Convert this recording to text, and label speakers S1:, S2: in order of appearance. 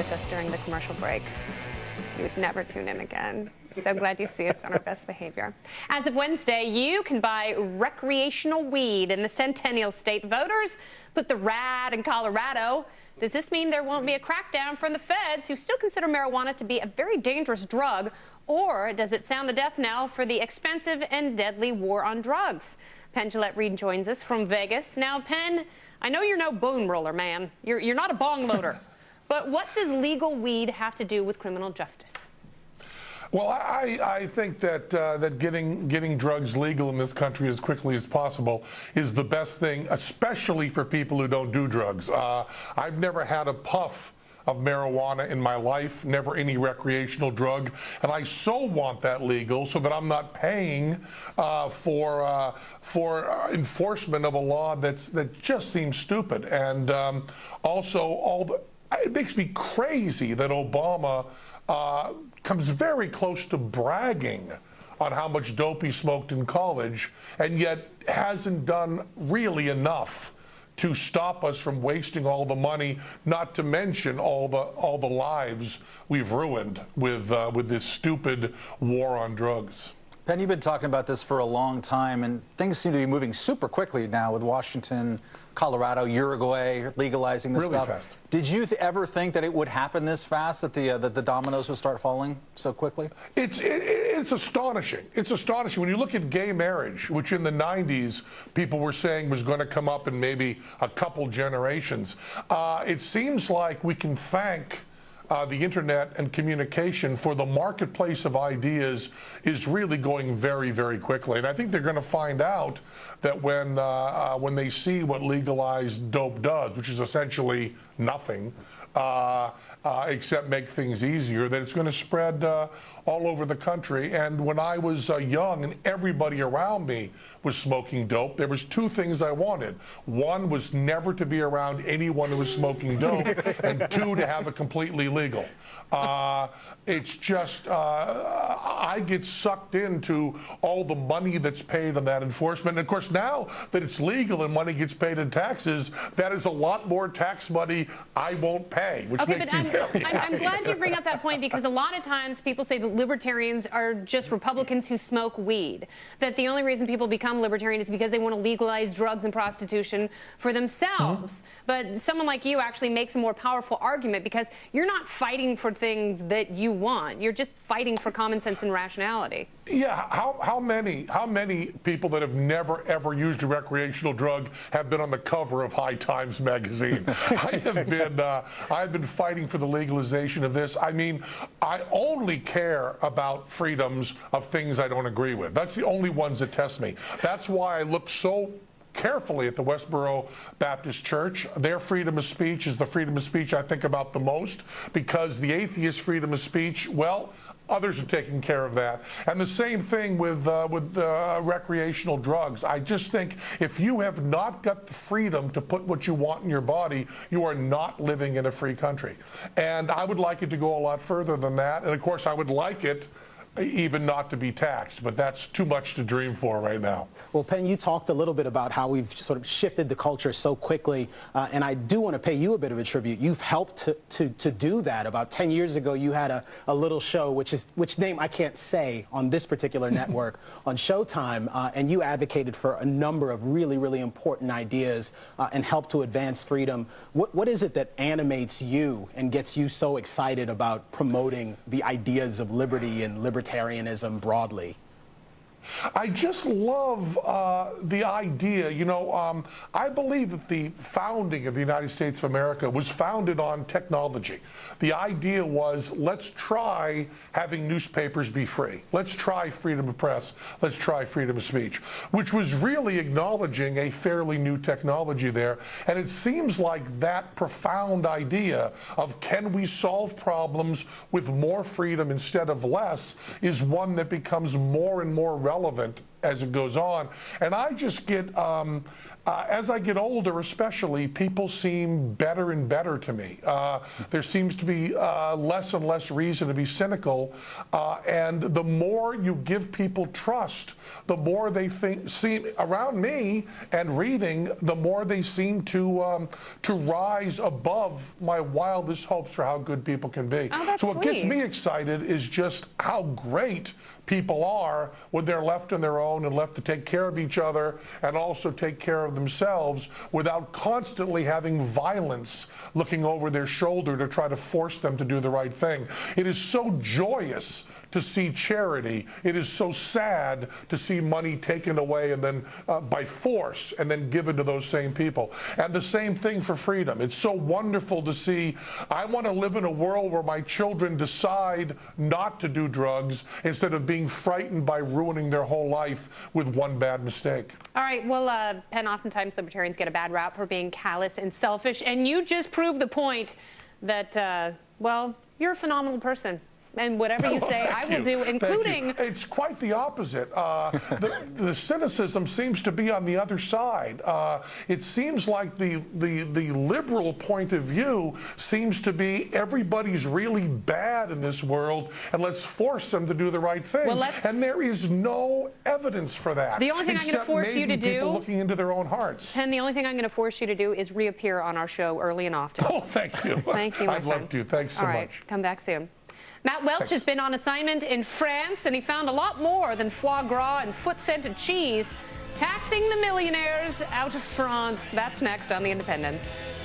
S1: with us during the commercial break. You would never tune in again. So glad you see us on our best behavior. As of Wednesday, you can buy recreational weed in the Centennial State. Voters put the RAD in Colorado. Does this mean there won't be a crackdown from the feds who still consider marijuana to be a very dangerous drug? Or does it sound the death knell for the expensive and deadly war on drugs? Penn Reed joins us from Vegas. Now, Penn, I know you're no bone roller, man. You're not a bong loader. But what does legal weed have to do with criminal justice?
S2: Well, I think that getting drugs legal in this country as quickly as possible is the best thing, especially for people who don't do drugs. I've never had a puff of marijuana in my life, never any recreational drug, and I so want that legal so that I'm not paying for enforcement of a law that just seems stupid. And also, it makes me crazy that Obama comes very close to bragging on how much dope he smoked in college, and yet hasn't done really enough to stop us from wasting all the money, not to mention all the lives we've ruined with this stupid war on drugs.
S3: Penn, you've been talking about this for a long time, and things seem to be moving super quickly now with Washington, Colorado, Uruguay legalizing this stuff.
S2: Really fast.
S3: Did you ever think that it would happen this fast, that the dominoes would start falling so quickly?
S2: It's astonishing. It's astonishing. When you look at gay marriage, which in the 90s people were saying was going to come up in maybe a couple generations, it seems like we can thank the internet and communication for the marketplace of ideas is really going very, very quickly. And I think they're going to find out that when they see what legalized dope does, which is essentially nothing, except make things easier, that it's going to spread all over the country. And when I was young and everybody around me was smoking dope, there was two things I wanted. One was never to be around anyone who was smoking dope, and two, to have it completely legal. It's just, I get sucked into all the money that's paid on that enforcement. And of course, now that it's legal and money gets paid in taxes, that is a lot more tax money I won't pay, which makes me very happy.
S1: I'm glad you bring up that point, because a lot of times people say that libertarians are just Republicans who smoke weed, that the only reason people become libertarian is because they want to legalize drugs and prostitution for themselves. But someone like you actually makes a more powerful argument, because you're not fighting for things that you want. You're just fighting for common sense and rationality.
S2: Yeah, how many people that have never ever used a recreational drug have been on the cover of High Times magazine? I've been fighting for the legalization of this. I mean, I only care about freedoms of things I don't agree with. That's the only ones that test me. That's why I look so carefully at the Westboro Baptist Church. Their freedom of speech is the freedom of speech I think about the most, because the atheist freedom of speech, well, others are taking care of that. And the same thing with recreational drugs. I just think if you have not got the freedom to put what you want in your body, you are not living in a free country. And I would like it to go a lot further than that. And of course, I would like it even not to be taxed, but that's too much to dream for right now.
S4: Well, Penn, you talked a little bit about how we've sort of shifted the culture so quickly, and I do want to pay you a bit of a tribute. You've helped to do that. About 10 years ago, you had a little show, which name I can't say on this particular network, on Showtime, and you advocated for a number of really, really important ideas and helped to advance freedom. What is it that animates you and gets you so excited about promoting the ideas of liberty and libertarianism broadly?
S2: I just love the idea. You know, I believe that the founding of the United States of America was founded on technology. The idea was, let's try having newspapers be free. Let's try freedom of press. Let's try freedom of speech, which was really acknowledging a fairly new technology there. And it seems like that profound idea of, can we solve problems with more freedom instead of less, is one that becomes more and more relevant as it goes on. And I just get, as I get older especially, people seem better and better to me. There seems to be less and less reason to be cynical. And the more you give people trust, the more they seem, around me and reading, the more they seem to rise above my wildest hopes for how good people can be.
S1: Oh, that's
S2: so what gets
S1: sweet.
S2: me excited is just how great people are when they're left on their own and left to take care of each other and also take care of themselves without constantly having violence looking over their shoulder to try to force them to do the right thing. It is so joyous to see charity. It is so sad to see money taken away and then by force and then given to those same people. And the same thing for freedom. It's so wonderful to see. I want to live in a world where my children decide not to do drugs instead of being frightened by ruining their whole life with one bad mistake.
S1: All right, well, Penn, oftentimes libertarians get a bad rap for being callous and selfish, and you just proved the point that, well, you're a phenomenal person. And whatever you say, I will do, including...
S2: It's quite the opposite. The cynicism seems to be on the other side. It seems like the liberal point of view seems to be everybody's really bad in this world, and let's force them to do the right thing.
S1: Well,
S2: and there is no evidence for that.
S1: The only thing I'm going to force you to do...
S2: people looking into their own hearts.
S1: Penn, the only thing I'm going to force you to do is reappear on our show early and often.
S2: Oh, thank you.
S1: Thank you, my
S2: I'd
S1: friend.
S2: love to. Thanks so
S1: All right,
S2: much.
S1: come back soon. Matt Welch has been on assignment in France, and he found a lot more than foie gras and foot-scented cheese, taxing the millionaires out of France. That's next on The Independence.